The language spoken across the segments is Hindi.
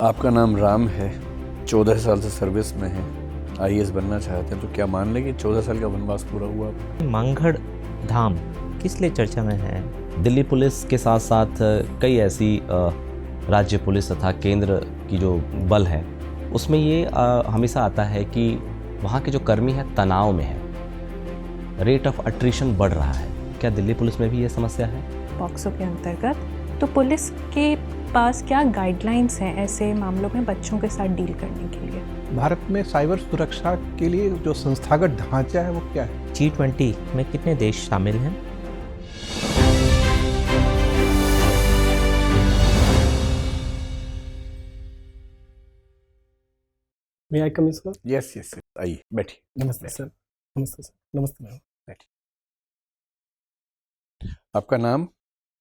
आपका नाम राम है, 14 साल से सर्विस में हैं, आईएएस बनना चाहते हैं, तो क्या मान लें कि 14 साल का वनवास पूरा हुआ आपका? मांगड़ धाम किस लिए चर्चा में है? दिल्ली पुलिस के साथ साथ कई ऐसी राज्य पुलिस तथा केंद्र की जो बल है उसमें ये हमेशा आता है कि वहाँ के जो कर्मी हैं तनाव में है, रेट ऑफ अट्रिशन बढ़ रहा है। क्या दिल्ली पुलिस में भी ये समस्या है? पॉक्सो के अंतर्गत तो पुलिस के पास क्या गाइडलाइंस हैं ऐसे मामलों में बच्चों के साथ डील करने के लिए? भारत में साइबर सुरक्षा के लिए जो संस्थागत ढांचा है वो क्या है? G20 में कितने देश शामिल हैं? मे आई कम इन सर? यस यस, आइए बैठिए। नमस्ते सर। नमस्ते सर। नमस्ते मैम। आपका नाम?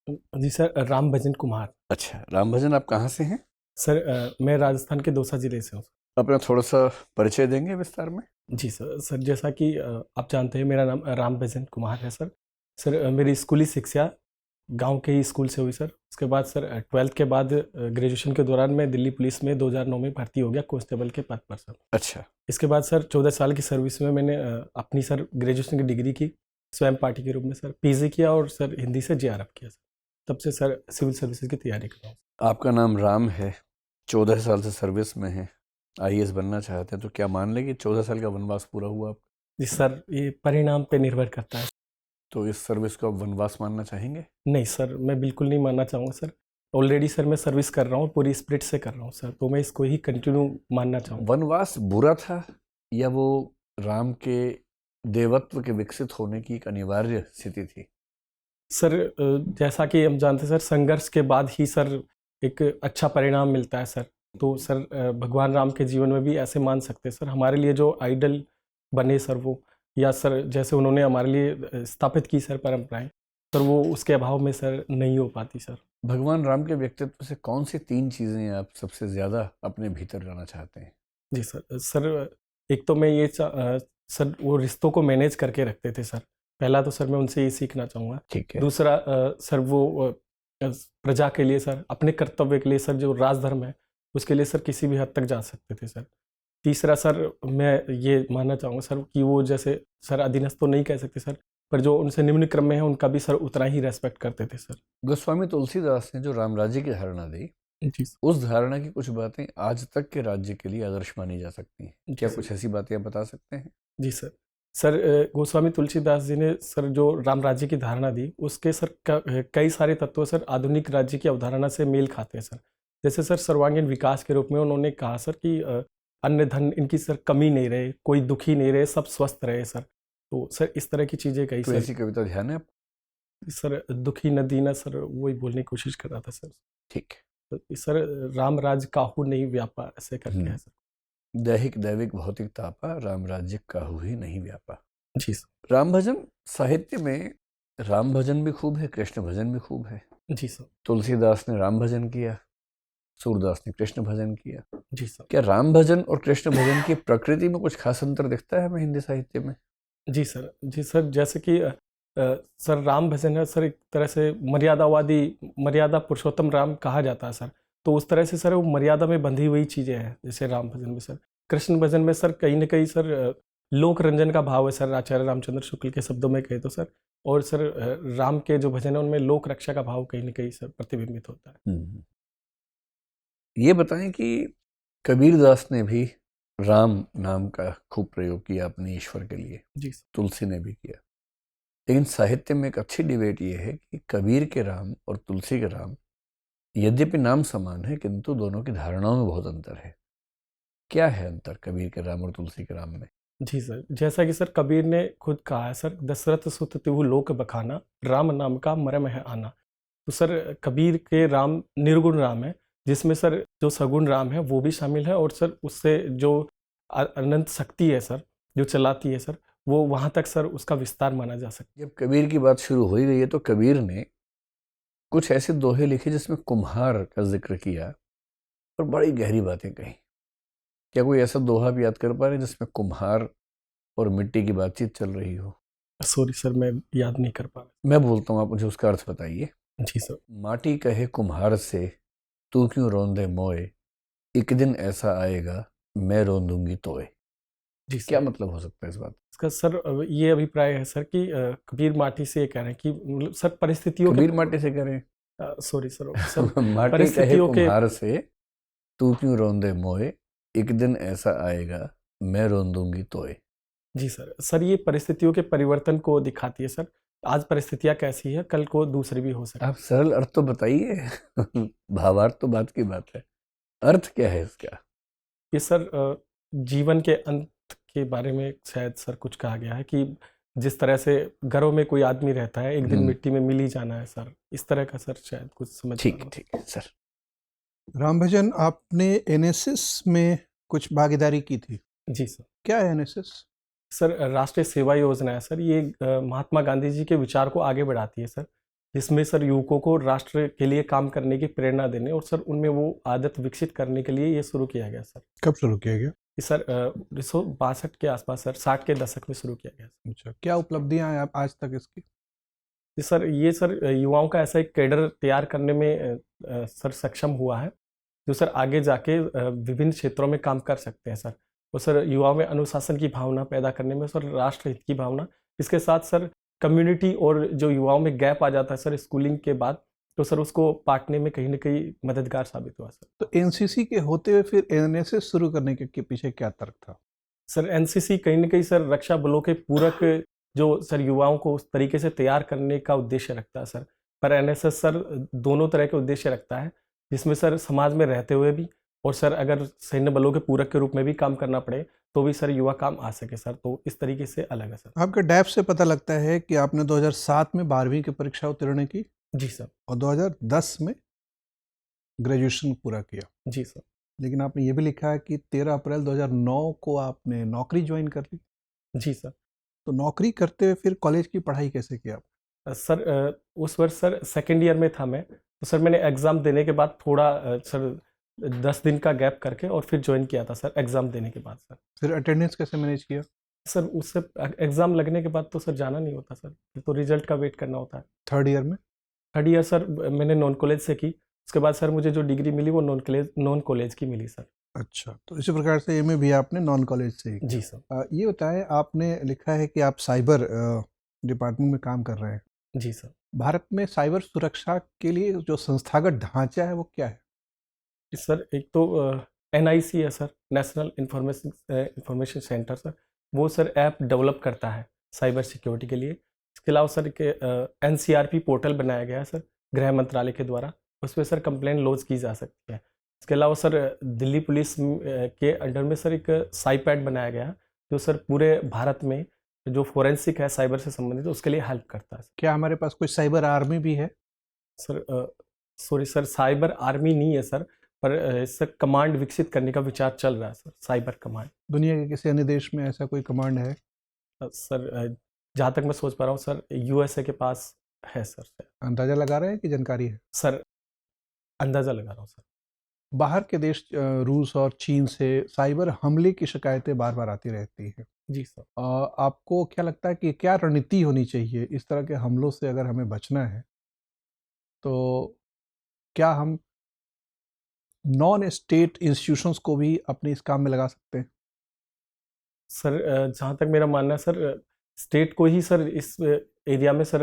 जी सर, राम भजन कुमार। अच्छा, राम भजन, आप कहाँ से हैं? सर मैं राजस्थान के दौसा जिले से हूँ। अपना थोड़ा सा परिचय देंगे विस्तार में? जी सर। सर जैसा कि आप जानते हैं मेरा नाम राम भजन कुमार है सर। सर मेरी स्कूली शिक्षा गांव के ही स्कूल से हुई सर। उसके बाद सर 12th के बाद ग्रेजुएशन के दौरान मैं दिल्ली पुलिस में 2009 में भर्ती हो गया कांस्टेबल के पद पर सर। अच्छा। इसके बाद सर 14 साल की सर्विस में मैंने अपनी सर ग्रेजुएशन की डिग्री की स्वयं पार्टी के रूप में सर, पीजी किया और सर हिंदी से जेआरएफ किया सर। तब से सर सिविल सर्विसेज की तैयारी कर रहा हूँ। आपका नाम राम है, 14 साल से सर्विस में हैं, आईएएस बनना चाहते हैं, तो क्या मान लें कि 14 साल का वनवास पूरा हुआ आपका? जी सर, ये परिणाम पे निर्भर करता है। तो इस सर्विस को आप वनवास मानना चाहेंगे? नहीं सर, मैं बिल्कुल नहीं मानना चाहूँगा सर। ऑलरेडी सर मैं सर्विस कर रहा हूँ, पूरी स्पिरिट से कर रहा हूँ सर, तो मैं इसको ही कंटिन्यू मानना चाहूँगा। वनवास बुरा था या वो राम के देवत्व के विकसित होने की एक अनिवार्य स्थिति थी? सर जैसा कि हम जानते हैं सर, संघर्ष के बाद ही सर एक अच्छा परिणाम मिलता है सर। तो सर भगवान राम के जीवन में भी ऐसे मान सकते हैं सर। हमारे लिए जो आइडल बने सर वो, या सर जैसे उन्होंने हमारे लिए स्थापित की सर परंपराएं, सर वो उसके अभाव में सर नहीं हो पाती सर। भगवान राम के व्यक्तित्व से कौन सी 3 चीज़ें आप सबसे ज़्यादा अपने भीतर लाना चाहते हैं? जी सर। सर एक तो मैं ये सर वो रिश्तों को मैनेज करके रखते थे सर। पहला तो सर मैं उनसे ये सीखना चाहूँगा। ठीक है। दूसरा सर वो प्रजा के लिए सर, अपने कर्तव्य के लिए सर, जो राजधर्म है उसके लिए सर किसी भी हद तक जा सकते थे सर। तीसरा सर मैं ये मानना चाहूँगा सर कि वो जैसे सर अधीनस्थ तो नहीं कह सकते सर, पर जो उनसे निम्न क्रम में है उनका भी सर उतना ही रेस्पेक्ट करते थे सर। गोस्वामी तुलसीदास ने जो राम राज्य की धारणा दी, जी सर। उस धारणा की कुछ बातें आज तक के राज्य के लिए आदर्श मानी जा सकती हैं। क्या कुछ ऐसी बातें आप बता सकते हैं? जी सर। सर गोस्वामी तुलसीदास जी ने सर जो राम राज्य की धारणा दी, उसके सर कई सारे तत्व सर आधुनिक राज्य की अवधारणा से मेल खाते हैं सर। जैसे सर सर्वांगीण विकास के रूप में उन्होंने कहा सर कि अन्न धन इनकी सर कमी नहीं रहे, कोई दुखी नहीं रहे, सब स्वस्थ रहे सर। तो सर इस तरह की चीज़ें कही कोई सर। ऐसी कविता ध्यान है आप? सर दुखी न दीना सर, वही बोलने की कोशिश कर रहा था सर। ठीक। तो सर राम राज काहू नहीं व्यापा, ऐसे करके है सर। दैहिक दैविक भौतिक तापा, राम राज्य काहू ही नहीं व्यापा। जी सर। राम भजन साहित्य में राम भजन भी खूब है, कृष्ण भजन भी खूब है। जी सर। तुलसीदास ने राम भजन किया, सूरदास ने कृष्ण भजन किया। जी सर। क्या राम भजन और कृष्ण भजन की प्रकृति में कुछ खास अंतर दिखता है हमें हिंदी साहित्य में? जी सर। जी सर, जैसे कि सर राम भजन है सर, एक तरह से मर्यादावादी, मर्यादा पुरुषोत्तम राम कहा जाता है सर। तो उस तरह से सर वो मर्यादा में बंधी हुई चीज़ें हैं जैसे राम भजन में सर। कृष्ण भजन में सर कहीं ना कहीं सर लोक रंजन का भाव है सर, आचार्य रामचंद्र शुक्ल के शब्दों में कहे तो सर। और सर राम के जो भजन है उनमें लोक रक्षा का भाव कहीं ना कहीं सर प्रतिबिंबित होता है। ये बताएं कि कबीरदास ने भी राम नाम का खूब प्रयोग किया अपने ईश्वर के लिए। जी सर। तुलसी ने भी किया। लेकिन साहित्य में एक अच्छी डिबेट ये है कि कबीर के राम और तुलसी के राम यद्यपि नाम समान है, किंतु दोनों की धारणाओं में बहुत अंतर है। क्या है अंतर कबीर के राम और तुलसी के राम में? जी सर, जैसा कि सर कबीर ने खुद कहा है सर, दशरथ सुत तिहु लोक बखाना, राम नाम का मरम है आना। तो सर कबीर के राम निर्गुण राम है, जिसमें सर जो सगुण राम है वो भी शामिल है, और सर उससे जो अनंत शक्ति है सर जो चलाती है सर, वो वहाँ तक सर उसका विस्तार माना जा सकता है। जब कबीर की बात शुरू हो ही गई है तो कबीर ने कुछ ऐसे दोहे लिखे जिसमें कुम्हार का जिक्र किया और बड़ी गहरी बातें कही। क्या कोई ऐसा दोहा भी याद कर पा रहे जिसमें कुम्हार और मिट्टी की बातचीत चल रही हो? सॉरी सर, मैं याद नहीं कर पा रहा। मैं बोलता हूँ, आप मुझे उसका अर्थ बताइए। जी सर। माटी कहे कुम्हार से, तू क्यों रोंदे मोए, एक दिन ऐसा आएगा मैं रोन दूंगी तोए। जी सर। क्या मतलब हो सकता है इस बात? इसका सर ये अभिप्राय है सर कि कबीर माटी से ये कह रहे हैं कि मतलब सर परिस्थितियों कबीर माटी से करें सॉरी सर सर माटी कहे परिस्थितियों के कुम्हार से तू क्यों रोंदे मोए, एक दिन ऐसा आएगा मैं रोन दूंगी तोए। जी सर। सर ये परिस्थितियों के परिवर्तन को दिखाती है सर। आज परिस्थितियाँ कैसी है कल को दूसरी भी हो सकती है। आप सरल अर्थ तो बताइए भावार्थ तो बात की बात है, अर्थ क्या है इसका? ये सर जीवन के अंत के बारे में शायद सर कुछ कहा गया है कि जिस तरह से घरों में कोई आदमी रहता है एक दिन मिट्टी में मिल ही जाना है सर, इस तरह का सर शायद कुछ समझ। ठीक है सर। राम भजन, आपने एनएसएस में कुछ भागीदारी की थी। जी सर। क्या है एनएसएस? सर राष्ट्रीय सेवा योजना है सर। ये महात्मा गांधी जी के विचार को आगे बढ़ाती है सर, जिसमें सर युवकों को राष्ट्र के लिए काम करने की प्रेरणा देने और सर उनमें वो आदत विकसित करने के लिए ये शुरू किया गया सर। कब शुरू किया गया? ये सर 1962 के आसपास सर, 60 के दशक में शुरू किया गया सर। अच्छा, क्या उपलब्धियां हैं आप आज तक इसकी? ये सर युवाओं का ऐसा एक कैडर तैयार करने में सर सक्षम हुआ है जो सर आगे जाके विभिन्न क्षेत्रों में काम कर सकते हैं सर। और सर युवाओं में अनुशासन की भावना पैदा करने में सर राष्ट्र हित की भावना, इसके साथ सर कम्युनिटी और जो युवाओं में गैप आ जाता है सर स्कूलिंग के बाद, तो सर उसको पाटने में कहीं ना कहीं मददगार साबित हुआ सर। तो एनसीसी के होते हुए फिर एनएसएस शुरू करने के पीछे क्या तर्क था? सर एनसीसी कहीं ना कहीं सर रक्षा बलों के पूरक जो सर युवाओं को उस तरीके से तैयार करने का उद्देश्य रखता है सर। पर एनएसएस सर दोनों तरह के उद्देश्य रखता है, जिसमें सर समाज में रहते हुए भी और सर अगर सैन्य बलों के पूरक के रूप में भी काम करना पड़े तो भी सर युवा काम आ सके सर। तो इस तरीके से अलग है सर। आपके डैप से पता लगता है कि आपने 2007 में 12वीं की परीक्षा उत्तीर्ण की जी सर। और 2010 में ग्रेजुएशन पूरा किया। जी सर। लेकिन आपने ये भी लिखा है कि 13 अप्रैल 2009 को आपने नौकरी ज्वाइन कर ली। जी सर। तो नौकरी करते हुए फिर कॉलेज की पढ़ाई कैसे की आप? सर उस वर्ष सर सेकेंड ईयर में था मैं, तो सर मैंने एग्ज़ाम देने के बाद थोड़ा सर 10 दिन का गैप करके और फिर ज्वाइन किया था सर एग्ज़ाम देने के बाद सर। फिर अटेंडेंस कैसे मैनेज किया? सर उससे एग्ज़ाम लगने के बाद तो सर जाना नहीं होता सर, तो रिजल्ट का वेट करना होता है। थर्ड ईयर में? थर्ड ईयर सर मैंने नॉन कॉलेज से की, उसके बाद सर मुझे जो डिग्री मिली वो नॉन कॉलेज की मिली सर। अच्छा, तो इसी प्रकार से एमए भी आपने नॉन कॉलेज से ही? जी सर। ये बताएं, आपने लिखा है कि आप साइबर डिपार्टमेंट में काम कर रहे हैं। जी सर। भारत में साइबर सुरक्षा के लिए जो संस्थागत ढांचा है वो क्या है? सर एक तो एनआईसी है sir, national information centre sir, वो सर ऐप डेवलप करता है साइबर सिक्योरिटी के लिए। इसके अलावा सर एक एनसीआरपी पोर्टल बनाया गया है सर गृह मंत्रालय के द्वारा, उस पर सर कंप्लेंट लॉन्च की जा सकती है। इसके अलावा सर दिल्ली पुलिस के अंडर में सर एक साइपैड बनाया गया है जो सर पूरे भारत में जो फोरेंसिक है साइबर से संबंधित उसके लिए हेल्प करता है। क्या हमारे पास कोई साइबर आर्मी भी है? Sir sorry sir, cyber army नहीं है सर, पर इससे कमांड विकसित करने का विचार चल रहा है सर, साइबर कमांड। दुनिया के किसी अन्य देश में ऐसा कोई कमांड है? सर जहाँ तक मैं सोच पा रहा हूँ सर यूएसए के पास है सर। अंदाजा लगा रहे हैं कि जानकारी है? सर अंदाज़ा लगा रहा हूँ सर। बाहर के देश रूस और चीन से साइबर हमले की शिकायतें बार बार आती रहती हैं। जी सर। आपको क्या लगता है कि क्या रणनीति होनी चाहिए इस तरह के हमलों से अगर हमें बचना है? तो क्या हम नॉन स्टेट इंस्टीट्यूशंस को भी अपने इस काम में लगा सकते हैं? सर जहाँ तक मेरा मानना है सर, स्टेट को ही सर इस एरिया में सर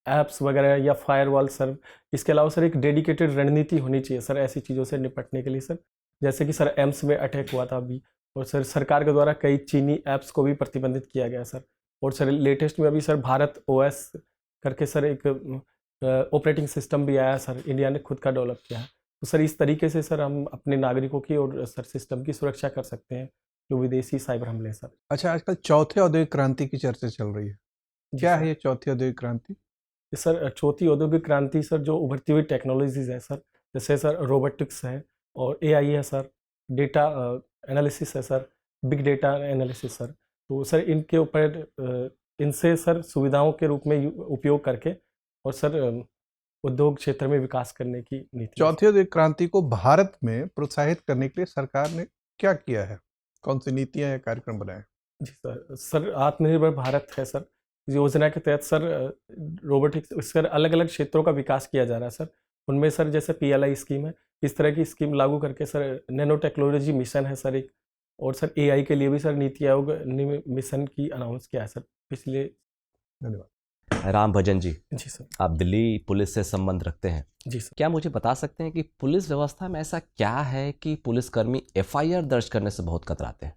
ऐप्स वगैरह या फायरवॉल सर, इसके अलावा सर एक डेडिकेटेड रणनीति होनी चाहिए सर ऐसी चीज़ों से निपटने के लिए सर। जैसे कि सर एम्स में अटैक हुआ था अभी, और सर सरकार के द्वारा कई चीनी ऐप्स को भी प्रतिबंधित किया गया सर। और सर लेटेस्ट में अभी सर भारत ओएस करके सर एक ऑपरेटिंग सिस्टम भी आया सर, इंडिया ने खुद का डेवलप किया है। तो सर इस तरीके से सर हम अपने नागरिकों की और सर सिस्टम की सुरक्षा कर सकते हैं जो विदेशी साइबर हमले सर। अच्छा, आजकल चौथे औद्योगिक क्रांति की चर्चा चल रही है, क्या है ये चौथी औद्योगिक क्रांति? सर चौथी औद्योगिक क्रांति सर जो उभरती हुई टेक्नोलॉजीज है सर, जैसे सर रोबोटिक्स है और एआई है सर, डेटा एनालिसिस है sir, big data analysis sir. तो सर इनके ऊपर इनसे सर सुविधाओं के रूप में उपयोग करके और सर उद्योग क्षेत्र में विकास करने की नीति। चौथी औद्योगिक क्रांति को भारत में प्रोत्साहित करने के लिए सरकार ने क्या किया है? कौन सी नीतियां या कार्यक्रम बनाए? जी सर आत्मनिर्भर भारत है सर, योजना के तहत सर रोबोटिक्स सर अलग अलग क्षेत्रों का विकास किया जा रहा है सर। उनमें सर जैसे पीएलआई स्कीम है इस तरह की स्कीम लागू करके सर नैनो टेक्नोलॉजी मिशन है सर एक, और सर एआई के लिए भी सर नीति आयोग ने मिशन की अनाउंस किया है सर पिछले। धन्यवाद। राम भजन जी, जी सर। आप दिल्ली पुलिस से संबंध रखते हैं, जी सर। क्या मुझे बता सकते हैं कि पुलिस व्यवस्था में ऐसा क्या है कि पुलिसकर्मी एफआईआर दर्ज करने से बहुत कतराते हैं?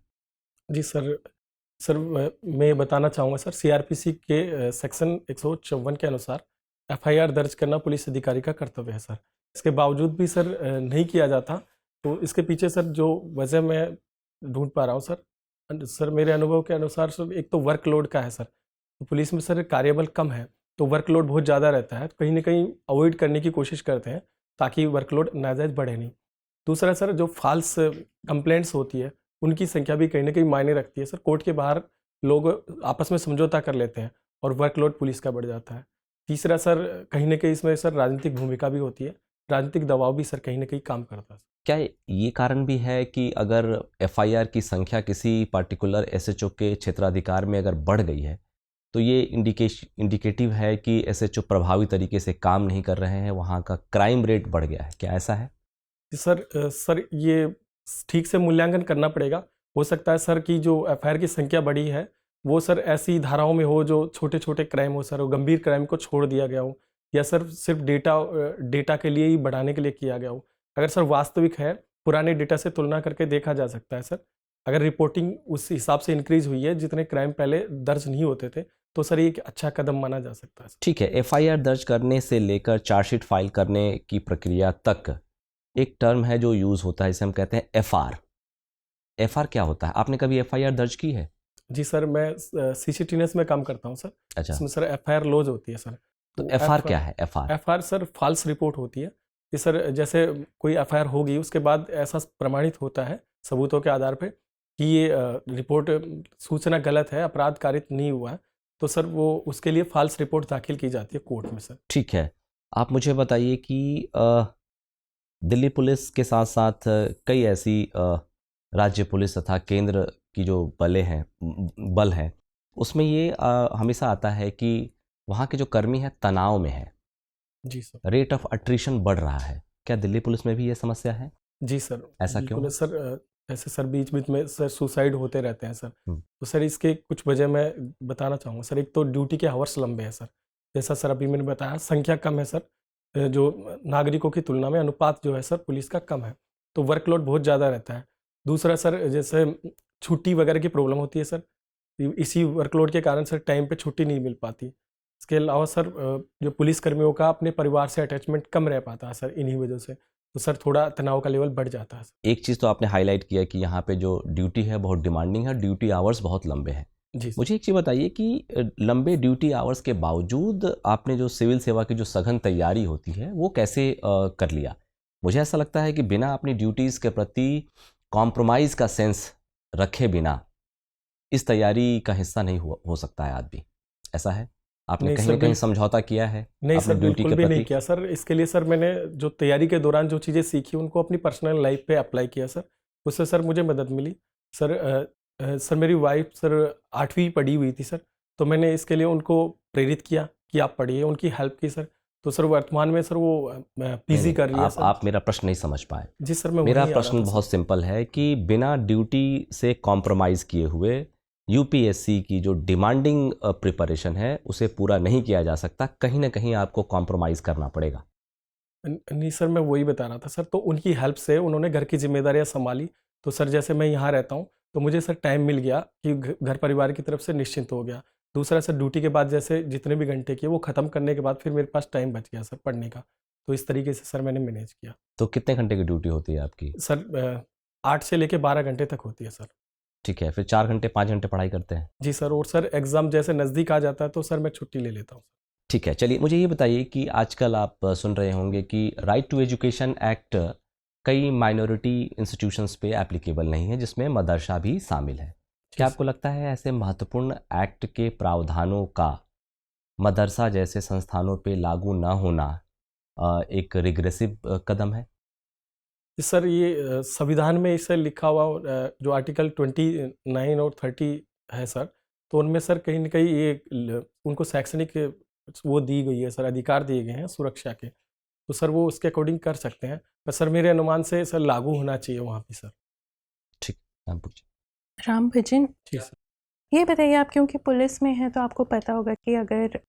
जी सर मैं बताना चाहूँगा सर, सीआरपीसी के सेक्शन 154 के अनुसार एफआईआर दर्ज करना पुलिस अधिकारी का कर्तव्य है सर। इसके बावजूद भी सर नहीं किया जाता, तो इसके पीछे सर जो वजह मैं ढूंढ पा रहा हूँ सर मेरे अनुभव के अनुसार सर एक तो वर्कलोड का है सर। तो पुलिस में सर कार्यबल कम है, तो वर्कलोड बहुत ज़्यादा रहता है, तो कहीं ना कहीं अवॉइड करने की कोशिश करते हैं ताकि वर्कलोड नाजायज बढ़े नहीं। दूसरा सर जो फॉल्स कंप्लेंट्स होती है उनकी संख्या भी कहीं ना कहीं मायने रखती है सर। कोर्ट के बाहर लोग आपस में समझौता कर लेते हैं और वर्कलोड पुलिस का बढ़ जाता है। तीसरा सर कहीं ना कहीं इसमें सर राजनीतिक भूमिका भी होती है, राजनीतिक दबाव भी सर कहीं ना कहीं काम करता है। क्या ये कारण भी है कि अगर एफआईआर की संख्या किसी पार्टिकुलर एसएचओ के क्षेत्राधिकार में अगर बढ़ गई है तो ये इंडिकेटिव है कि एसएचओ प्रभावी तरीके से काम नहीं कर रहे हैं, वहाँ का क्राइम रेट बढ़ गया है, क्या ऐसा है? सर ये ठीक से मूल्यांकन करना पड़ेगा। हो सकता है सर कि जो एफआईआर की संख्या बढ़ी है वो सर ऐसी धाराओं में हो जो छोटे छोटे क्राइम हो सर, वो गंभीर क्राइम को छोड़ दिया गया हो, या सर सिर्फ डेटा के लिए ही बढ़ाने के लिए किया गया हो। अगर सर वास्तविक है, पुराने डेटा से तुलना करके देखा जा सकता है सर। अगर रिपोर्टिंग उस हिसाब से इंक्रीज हुई है जितने क्राइम पहले दर्ज नहीं होते थे, तो सर ये एक अच्छा कदम माना जा सकता है। ठीक है, एफआईआर दर्ज करने से लेकर चार्जशीट फाइल करने की प्रक्रिया तक एक टर्म है जो यूज़ होता है, इसे हम कहते हैं एफआर। एफआर क्या होता है? आपने कभी एफआईआर दर्ज की है? जी सर, मैं सीसीटीएनएस में काम करता हूँ सर। अच्छा, इसमें सर एफआईआर लॉज होती है सर। तो एफआर क्या है? FR FIR sir false report होती है कि सर जैसे कोई एफआईआर होगी उसके बाद ऐसा प्रमाणित होता है सबूतों के आधार पे कि ये रिपोर्ट सूचना गलत है, अपराध कारित नहीं हुआ है, तो सर वो उसके लिए फॉल्स रिपोर्ट दाखिल की जाती है कोर्ट में सर। ठीक है, आप मुझे बताइए कि दिल्ली पुलिस के साथ साथ कई ऐसी राज्य पुलिस तथा केंद्र की जो बल हैं उसमें ये हमेशा आता है कि वहाँ के जो कर्मी हैं तनाव में है, जी सर। रेट ऑफ अट्रिशन बढ़ रहा है। क्या दिल्ली पुलिस में भी ये समस्या है? जी सर, ऐसा बिल्कुल क्यों? है सर। ऐसे सर बीच बीच में सर सुसाइड होते रहते हैं सर। हम्म। तो सर इसके कुछ वजह मैं बताना चाहूँगा सर। एक तो ड्यूटी के आवर्स लंबे हैं सर, जैसा सर अभी मैंने बताया, संख्या कम है सर। जो नागरिकों की तुलना में अनुपात जो है सर पुलिस का कम है, तो वर्कलोड बहुत ज़्यादा रहता है। दूसरा सर जैसे छुट्टी वगैरह की प्रॉब्लम होती है सर, इसी वर्कलोड के कारण सर टाइम पे छुट्टी नहीं मिल पाती। इसके अलावा सर जो पुलिस कर्मियों का अपने परिवार से अटैचमेंट कम रह पाता है सर इन्हीं वजह से, तो सर थोड़ा तनाव का लेवल बढ़ जाता है। एक चीज़ तो आपने हाईलाइट किया कि यहाँ पे जो ड्यूटी है बहुत डिमांडिंग है, ड्यूटी आवर्स बहुत लंबे हैं। जी सर। मुझे एक चीज़ बताइए कि लंबे ड्यूटी आवर्स के बावजूद आपने जो सिविल सेवा की जो सघन तैयारी होती है वो कैसे कर लिया? मुझे ऐसा लगता है कि बिना अपनी ड्यूटीज़ के प्रति कॉम्प्रोमाइज़ का सेंस रखे बिना इस तैयारी का हिस्सा नहीं हो सकता है आदमी, ऐसा है? आपने नहीं कहीं सर, ना कहीं समझौता किया है नहीं अपनी सर, ड्यूटी बिल्कुल के भी नहीं प्रति? किया सर। इसके लिए सर मैंने जो तैयारी के दौरान जो चीज़ें सीखी उनको अपनी पर्सनल लाइफ पे अप्लाई किया सर। उससे सर मुझे मदद मिली सर। मेरी वाइफ सर 8वीं पढ़ी हुई थी सर, तो मैंने इसके लिए उनको प्रेरित किया कि आप पढ़िए, उनकी हेल्प की सर। तो सर वर्तमान में सर वो पीजी कर रही है सर। आप मेरा प्रश्न नहीं समझ पाए। जी सर, मैं मेरा वहीं आ रहा प्रश्न था बहुत सिंपल है कि बिना ड्यूटी से कॉम्प्रोमाइज़ किए हुए यूपीएससी की जो डिमांडिंग प्रिपरेशन है उसे पूरा नहीं किया जा सकता, कहीं ना कहीं आपको कॉम्प्रोमाइज़ करना पड़ेगा। नहीं सर, मैं वही बता रहा था सर। तो उनकी हेल्प से उन्होंने घर की जिम्मेदारियां संभाली, तो सर जैसे मैं यहाँ रहता हूँ तो मुझे सर टाइम मिल गया कि घर परिवार की तरफ से निश्चिंत हो गया। दूसरा सर ड्यूटी के बाद जैसे जितने भी घंटे किए वो ख़त्म करने के बाद फिर मेरे पास टाइम बच गया सर पढ़ने का। तो इस तरीके से सर मैंने मैनेज किया। तो कितने घंटे की ड्यूटी होती है आपकी? सर 8 से लेके 12 घंटे तक होती है सर। ठीक है, फिर 4 घंटे 5 घंटे पढ़ाई करते हैं? जी सर। और सर एग्ज़ाम जैसे नज़दीक आ जाता है तो सर मैं छुट्टी ले लेता हूँ। ठीक है, चलिए मुझे ये बताइए कि आजकल आप सुन रहे होंगे कि राइट टू एजुकेशन एक्ट कई माइनॉरिटी इंस्टीट्यूशंस पे एप्लीकेबल नहीं है, जिसमें मदरसा भी शामिल है। क्या आपको लगता है ऐसे महत्वपूर्ण एक्ट के प्रावधानों का मदरसा जैसे संस्थानों पे लागू न होना एक रिग्रेसिव कदम है? सर ये संविधान में इसे लिखा हुआ जो आर्टिकल 29 और 30 है सर, तो उनमें सर कहीं ना कहीं ये उनको शैक्षणिक वो दी गई है सर, अधिकार दिए गए हैं सुरक्षा के। तो सर वो उसके अकॉर्डिंग कर सकते हैं, पर सर मेरे अनुमान से सर लागू होना चाहिए वहाँ पे सर। ठीक, आप पूछिए। राम भजन, ठीक सर। ये बताइए, आप क्योंकि पुलिस में हैं तो आपको पता होगा कि अगर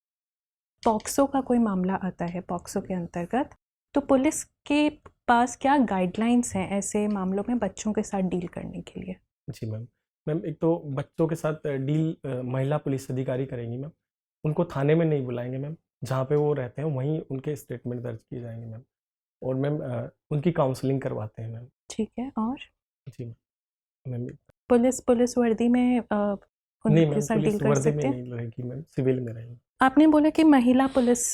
पॉक्सो का कोई मामला आता है पॉक्सो के अंतर्गत, तो पुलिस के पास क्या गाइडलाइंस हैं ऐसे मामलों में बच्चों के साथ डील करने के लिए? जी मैम। मैम एक तो बच्चों के साथ डील महिला पुलिस अधिकारी करेंगी मैम। उनको थाने में नहीं बुलाएंगे मैम, जहाँ पे वो रहते हैं वहीं उनके स्टेटमेंट दर्ज किए जाएंगे मैम। और मैम उनकी काउंसलिंग करवाते हैं मैम। ठीक है, और जी मैम। पुलिस वर्दी में नहीं उनके मैम, साथ डील पुलिस कर वर्दी में सकते हैं? नहीं रहेगी मैम, सिविल में रहेगी। आपने बोला कि महिला पुलिस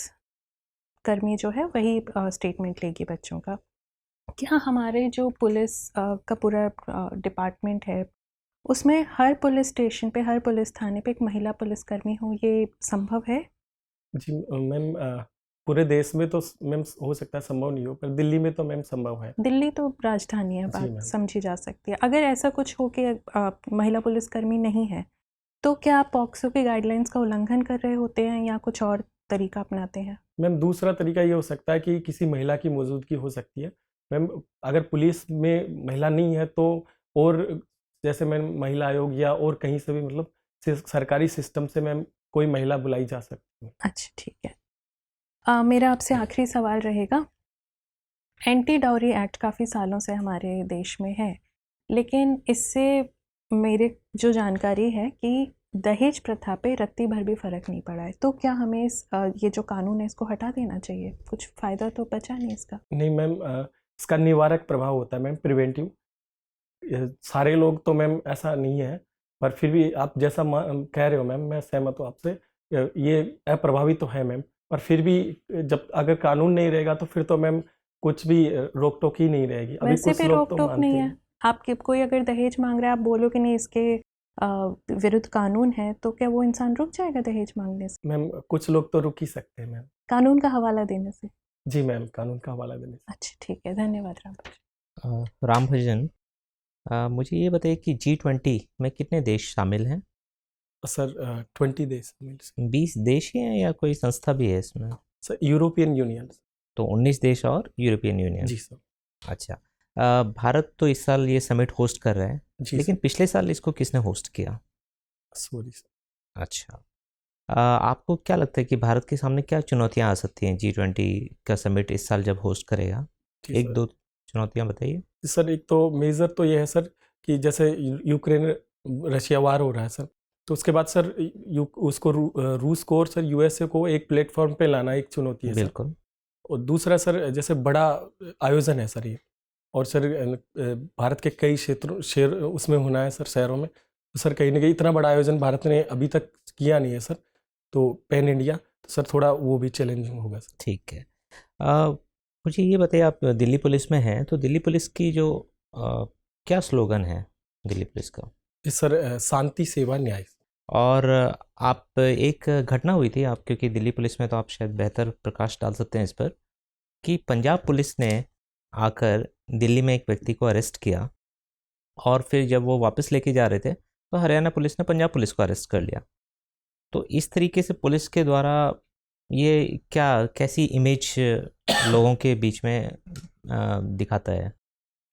कर्मी जो है वही स्टेटमेंट लेगी बच्चों का। क्या हमारे जो पुलिस का पूरा डिपार्टमेंट है उसमें हर पुलिस स्टेशन पे, हर पुलिस थाने पे एक महिला पुलिसकर्मी हो, ये संभव है? जी मैम, पूरे देश में तो मैम हो सकता है संभव नहीं हो, पर दिल्ली में तो मैम संभव है। दिल्ली तो राजधानी है, जी बात मैम। समझी जा सकती है। अगर ऐसा कुछ हो कि महिला पुलिसकर्मी नहीं है, तो क्या आप पॉक्सो के गाइडलाइंस का उल्लंघन कर रहे होते हैं या कुछ और तरीका अपनाते हैं? मैम दूसरा तरीका ये हो सकता है कि किसी महिला की मौजूदगी हो सकती है मैम। अगर पुलिस में महिला नहीं है तो, और जैसे मैम महिला आयोग या और कहीं से भी, मतलब सरकारी सिस्टम से मैम कोई महिला बुलाई जा सकती है। अच्छा, ठीक है। मेरा आपसे आखिरी सवाल रहेगा। एंटी डाउरी एक्ट काफ़ी सालों से हमारे देश में है, लेकिन इससे मेरे जो जानकारी है कि दहेज प्रथा पे रत्ती भर भी फ़र्क नहीं पड़ा है। तो क्या हमें ये जो कानून है इसको हटा देना चाहिए? कुछ फ़ायदा तो बचा नहीं इसका। नहीं मैम, इसका निवारक प्रभाव होता है मैम, प्रिवेंटिव। सारे लोग तो मैम ऐसा नहीं है, पर फिर भी आप जैसा कह रहे हो मैम, मैं सहमत हूँ आपसे। ये अप्रभावी तो है मैम, पर फिर भी जब अगर कानून नहीं रहेगा तो फिर तो मैम कुछ भी रोक टोक ही नहीं रहेगी। अभी वैसे कुछ भी लोग रोक तो टोक मानते नहीं हैं। है। आपके कोई अगर दहेज मांग रहा है, आप बोलो कि नहीं इसके विरुद्ध कानून है, तो क्या वो इंसान रुक जाएगा दहेज मांगने से? मैम कुछ लोग तो रुक ही सकते हैं मैम। कानून का हवाला देने से? जी मैम, कानून का हवाला देने से। अच्छा, ठीक है, धन्यवाद राम भजन। राम भजन, मुझे ये बताइए कि G20 में कितने देश शामिल हैं? सर 20 देश शामिल हैं। 20 देश ही हैं या कोई संस्था भी है इसमें? Sir European union. तो 19 देश और यूरोपियन यूनियन। जी सर। अच्छा, भारत तो इस साल ये समिट होस्ट कर रहा है, जी लेकिन पिछले साल इसको किसने होस्ट किया? Sorry sir. अच्छा, आपको क्या लगता है कि भारत के सामने क्या चुनौतियां आ सकती हैं G20 का समिट इस साल जब होस्ट करेगा? जी एक सर। दो चुनौतियां बताइए। सर एक तो मेजर तो ये है सर कि जैसे यूक्रेन रशिया वार हो रहा है सर, तो उसके बाद सर उसको रूस को और सर यूएसए को एक प्लेटफॉर्म पे लाना एक चुनौती है सर। बिल्कुल। और दूसरा सर जैसे बड़ा आयोजन है सर ये, और सर भारत के कई शहर उसमें होना है सर, शहरों में। तो सर कहीं ना कहीं इतना बड़ा आयोजन भारत ने अभी तक किया नहीं है सर, तो पैन इंडिया, तो सर थोड़ा वो भी चैलेंजिंग होगा सर। ठीक है। मुझे ये बताइए, आप दिल्ली पुलिस में हैं, तो दिल्ली पुलिस की जो क्या स्लोगन है दिल्ली पुलिस का? सर शांति सेवा न्याय। और आप एक घटना हुई थी, आप क्योंकि दिल्ली पुलिस में तो आप शायद बेहतर प्रकाश डाल सकते हैं इस पर, कि पंजाब पुलिस ने आकर दिल्ली में एक व्यक्ति को अरेस्ट किया और फिर जब वो वापस लेके जा रहे थे तो हरियाणा पुलिस ने पंजाब पुलिस को अरेस्ट कर लिया। तो इस तरीके से पुलिस के द्वारा ये कैसी इमेज लोगों के बीच में दिखाता है?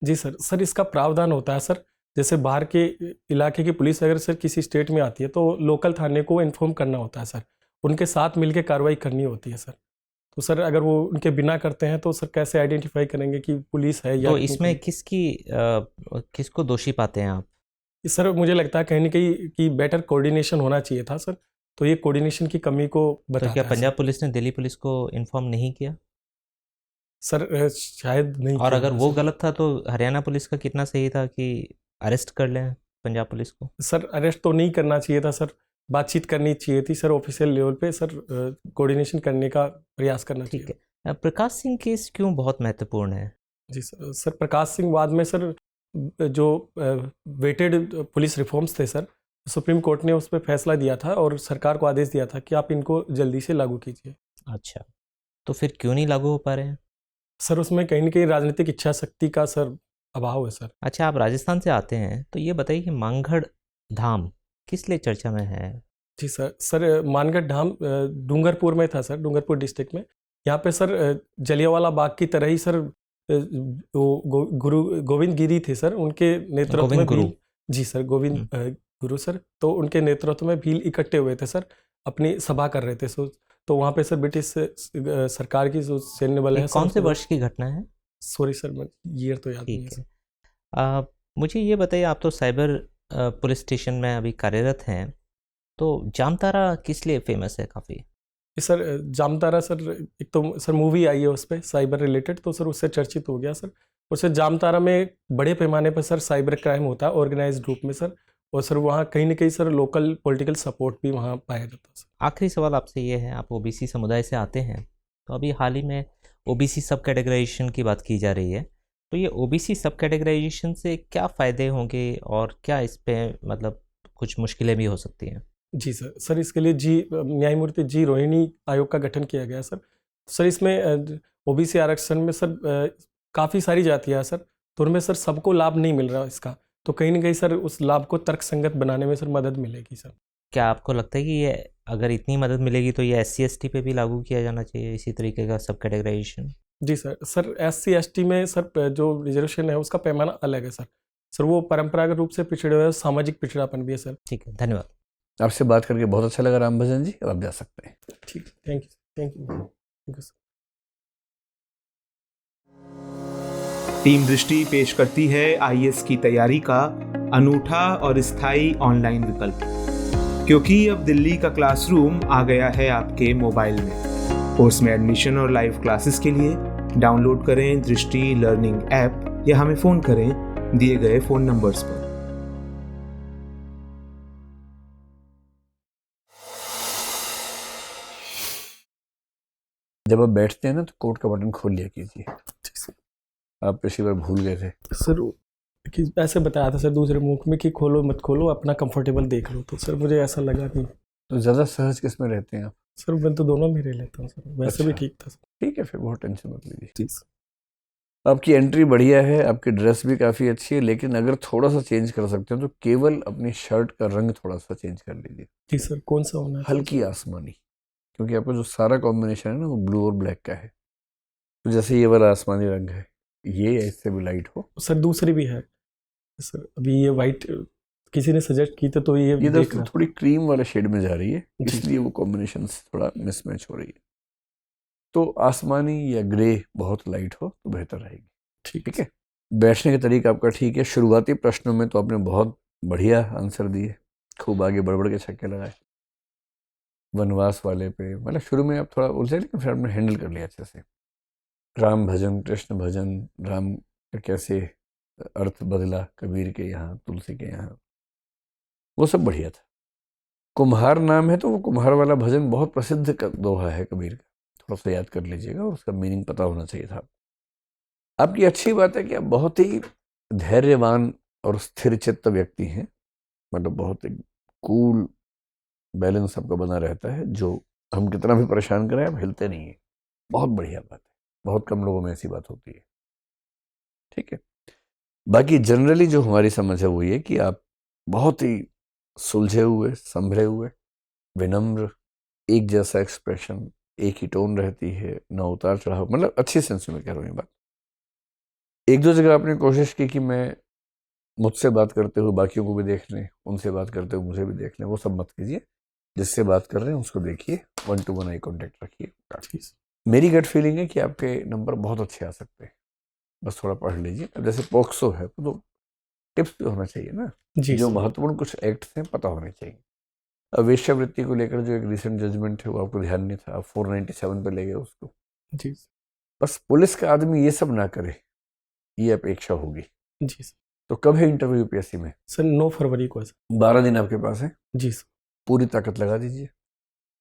जी सर इसका प्रावधान होता है सर। जैसे बाहर के इलाके की पुलिस अगर सर किसी स्टेट में आती है तो लोकल थाने को इन्फॉर्म करना होता है सर, उनके साथ मिलकर कार्रवाई करनी होती है सर। तो सर अगर वो उनके बिना करते हैं तो सर कैसे आइडेंटिफाई करेंगे कि पुलिस है या? तो इसमें किसको दोषी पाते हैं आप? सर मुझे लगता है कहीं ना कहीं कि बेटर कोऑर्डिनेशन होना चाहिए था सर, तो ये कोऑर्डिनेशन की कमी को बताता तो क्या है पंजाब पुलिस ने दिल्ली पुलिस को इन्फॉर्म नहीं किया? सर शायद नहीं और किया अगर होगा वो सर। गलत था तो हरियाणा पुलिस का कितना सही था कि अरेस्ट कर लें पंजाब पुलिस को? सर अरेस्ट तो नहीं करना चाहिए था सर, बातचीत करनी चाहिए थी सर, ऑफिशियल लेवल पे सर कोऑर्डिनेशन करने का प्रयास करना चाहिए। ठीक है। प्रकाश सिंह केस क्यों बहुत महत्वपूर्ण है? जी सर प्रकाश सिंह बाद में सर जो वेटेड पुलिस रिफॉर्म्स थे सर, सुप्रीम कोर्ट ने उस पर फैसला दिया था और सरकार को आदेश दिया था कि आप इनको जल्दी से लागू कीजिए। अच्छा, तो फिर क्यों नहीं लागू हो पा रहे हैं? सर उसमें कहीं ना कहीं राजनीतिक इच्छा शक्ति का सर अभाव है सर। अच्छा, आप राजस्थान से आते हैं, तो ये बताइए कि मानगढ़ धाम किस लिए चर्चा में है? जी सर मानगढ़ धाम डूंगरपुर में था सर, डूंगरपुर डिस्ट्रिक्ट में। यहाँ पे सर जलियांवाला बाग की तरह ही सर वो गुरु गोविंद गिरी थे सर, उनके नेतृत्व गोविंद में गुरु। भील, जी सर, गोविंद गुरु सर, तो उनके नेतृत्व में भील इकट्ठे हुए थे सर, अपनी सभा कर रहे थे। तो वहाँ पे सर ब्रिटिश सरकार की जो सैन्य बल ये है कौन से वर्ष की घटना है? सॉरी सर, ईयर तो याद नहीं है ठीक सर। है। मुझे ये बताइए, आप तो साइबर पुलिस स्टेशन में अभी कार्यरत हैं, तो जामतारा किस लिए फेमस है काफ़ी? सर जामतारा सर, एक तो सर मूवी आई है उस पर साइबर रिलेटेड, तो सर उससे चर्चित हो गया सर। उससे जामतारा में बड़े पैमाने पर सर साइबर क्राइम होता है ऑर्गेनाइज्ड रूप में सर, और सर वहाँ कहीं ना कहीं सर लोकल पॉलिटिकल सपोर्ट भी वहाँ पाया जाता है सर। आखिरी सवाल आपसे ये है, आप ओबीसी समुदाय से आते हैं, तो अभी हाल ही में ओबीसी सब कैटेगराइजेशन की बात की जा रही है, तो ये ओबीसी सब कैटेगराइजेशन से क्या फ़ायदे होंगे और क्या इस पे मतलब कुछ मुश्किलें भी हो सकती हैं? जी सर इसके लिए न्यायमूर्ति जी रोहिणी आयोग का गठन किया गया है सर। सर इसमें ओबीसी आरक्षण में सर काफ़ी सारी जातियाँ हैं सर, तो उनमें सर सबको लाभ नहीं मिल रहा इसका, तो कहीं ना कहीं सर उस लाभ को तर्कसंगत बनाने में सर मदद मिलेगी सर। क्या आपको लगता है कि ये अगर इतनी मदद मिलेगी तो ये SC ST पे भी लागू किया जाना चाहिए इसी तरीके का सब कैटेगराइजेशन? जी सर SC ST में सर जो रिजर्वेशन है उसका पैमाना अलग है सर वो परंपरागत रूप से पिछड़े हुए सामाजिक पिछड़ापन भी है सर। ठीक है, धन्यवाद। आपसे बात करके बहुत अच्छा लगा राम भजन जी, अब आप जा सकते हैं। ठीक, थैंक यू सर। टीम दृष्टि पेश करती है IAS की तैयारी का अनूठा और स्थायी ऑनलाइन विकल्प, क्योंकि अब दिल्ली का क्लासरूम आ गया है आपके मोबाइल में। कोर्स में एडमिशन और लाइव क्लासेस के लिए डाउनलोड करें दृष्टि लर्निंग ऐप या हमें फ़ोन करें दिए गए फ़ोन नंबर्स पर। जब आप बैठते हैं ना तो कोट का बटन खोल लिया कीजिए। आप पिछली बार भूल गए थे सर कि ऐसे बताया था सर दूसरे मुख में कि खोलो मत खोलो, अपना कंफर्टेबल देख लो, तो सर मुझे ऐसा लगा नहीं। तो ज़्यादा सहज किस में रहते हैं आप? सर मैं तो दोनों में रह लेता हूँ सर, वैसे भी अच्छा। ठीक था सर। ठीक है, फिर बहुत टेंशन मत लीजिए। जी सर। आपकी एंट्री बढ़िया है, आपकी ड्रेस भी काफ़ी अच्छी है, लेकिन अगर थोड़ा सा चेंज कर सकते हो तो केवल अपनी शर्ट का रंग थोड़ा सा चेंज कर लीजिए। जी सर, कौन सा होना है? हल्की आसमानी, क्योंकि आपका जो सारा कॉम्बिनेशन है ना वो ब्लू और ब्लैक का है। तो जैसे ये वाला आसमानी रंग है, ये इससे भी लाइट हो। सर दूसरी भी है सर, अभी ये वाइट किसी ने सजेस्ट की तो ये देख दोस्तों रहा। थोड़ी क्रीम वाले शेड में जा रही है, जी। इसलिए वो कॉम्बिनेशन थोड़ा मिसमैच हो रही है। तो आसमानी या ग्रे बहुत लाइट हो तो बेहतर रहेगी। ठीक है। बैठने का तरीका आपका ठीक है। शुरुआती प्रश्नों में तो आपने बहुत बढ़िया आंसर दिए, खूब आगे बढ़ के छक्के लगाए। वनवास वाले पे मतलब शुरू में आप थोड़ा उलझे, लेकिन फिर आपने हैंडल कर लिया अच्छे से। राम भजन, कृष्ण भजन, राम का कैसे अर्थ बदला कबीर के यहाँ, तुलसी के यहाँ, वो सब बढ़िया था। कुम्हार नाम है तो वो कुम्हार वाला भजन बहुत प्रसिद्ध दोहा है कबीर का, थोड़ा सा याद कर लीजिएगा, और उसका मीनिंग पता होना चाहिए था। आपकी अच्छी बात है कि आप बहुत ही धैर्यवान और स्थिर चित्त व्यक्ति हैं, मतलब बहुत एक कूल बैलेंस आपका बना रहता है। जो हम कितना भी परेशान करें आप हिलते नहीं हैं, बहुत बढ़िया बात है। बहुत कम लोगों में ऐसी बात होती है। ठीक है। बाकी जनरली जो हमारी समझ है वो ये कि आप बहुत ही सुलझे हुए, संभले हुए, विनम्र, एक जैसा एक्सप्रेशन, एक ही टोन रहती है, ना उतार चढ़ाव, मतलब अच्छी सेंस में कह रहा हूँ ये बात। एक दो जगह आपने कोशिश की कि मैं मुझसे बात करते हुए बाकियों को भी देख लें, उनसे बात करते हुए मुझे भी देख लें, वो सब मत कीजिए। जिससे बात कर रहे हैं उसको देखिए, 1 to 1 आई कॉन्टेक्ट रखिए। काफ़ी मेरी गट फीलिंग है कि आपके नंबर बहुत अच्छे आ सकते हैं, बस थोड़ा पढ़ लीजिए। अब जैसे पोक्सो है तो टिप्स भी होना चाहिए ना, जी जो सर। महत्वपूर्ण कुछ एक्ट्स हैं पता होने चाहिए। अब वेश्यावृत्ति को लेकर जो एक रिसेंट जजमेंट है वो आपको ध्यान नहीं था, आप 497 पे ले गए उसको। जी बस पुलिस का आदमी ये सब ना करे, ये अपेक्षा होगी। जी सर। तो कब है इंटरव्यू यूपीएससी में? सर 9 फरवरी को है सर। 12 दिन आपके पास है, जी सर। पूरी ताकत लगा दीजिए।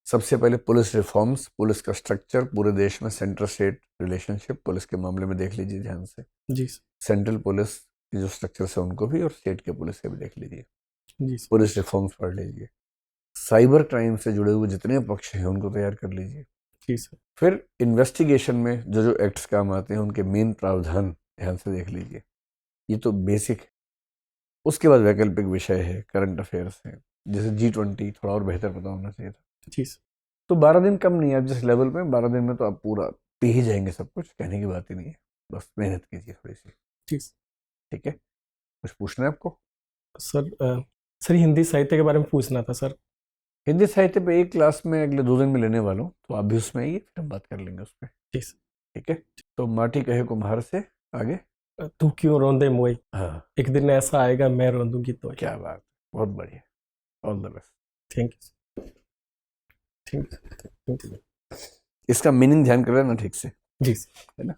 सबसे पहले पुलिस रिफॉर्म्स, पुलिस का स्ट्रक्चर, पूरे देश में सेंट्रल स्टेट रिलेशनशिप पुलिस के मामले में देख लीजिए ध्यान से। जी सर। सेंट्रल पुलिस के जो स्ट्रक्चर है उनको भी, और स्टेट के पुलिस से भी देख लीजिए। जी सर। पुलिस रिफॉर्म्स पढ़ लीजिए। साइबर क्राइम से जुड़े हुए जितने पक्ष हैं उनको तैयार कर लीजिए। जी सर। फिर इन्वेस्टिगेशन में जो जो एक्ट्स काम आते हैं उनके मेन प्रावधान ध्यान से देख लीजिए। ये तो बेसिक है। उसके बाद वैकल्पिक विषय है, करंट अफेयर्स है, जैसे G20 थोड़ा और बेहतर पता होना चाहिए था। जी सर। तो 12 दिन कम नहीं है, आप जिस लेवल पे 12 दिन में तो आप पूरा पी ही जाएंगे सब कुछ, कहने की बात ही नहीं है, बस मेहनत कीजिए थोड़ी सी। ठीक है, कुछ पूछना है आपको? सर हिंदी साहित्य के बारे में पूछना था सर। हिंदी साहित्य पे एक क्लास में अगले 2 दिन में लेने वाला हूँ, तो आप भी उसमें आइए, फिर हम बात कर लेंगे उस पर। ठीक है, तो माटी कहे कुम्हार से आगे। तू क्यों रोंदे मोई, हाँ, एक दिन ऐसा आएगा मैं रोंदूंगी तो। क्या बात, बहुत बढ़िया, all the best. Thank you. इसका मीनिंग ध्यान कर लेना ठीक से, जी है ना?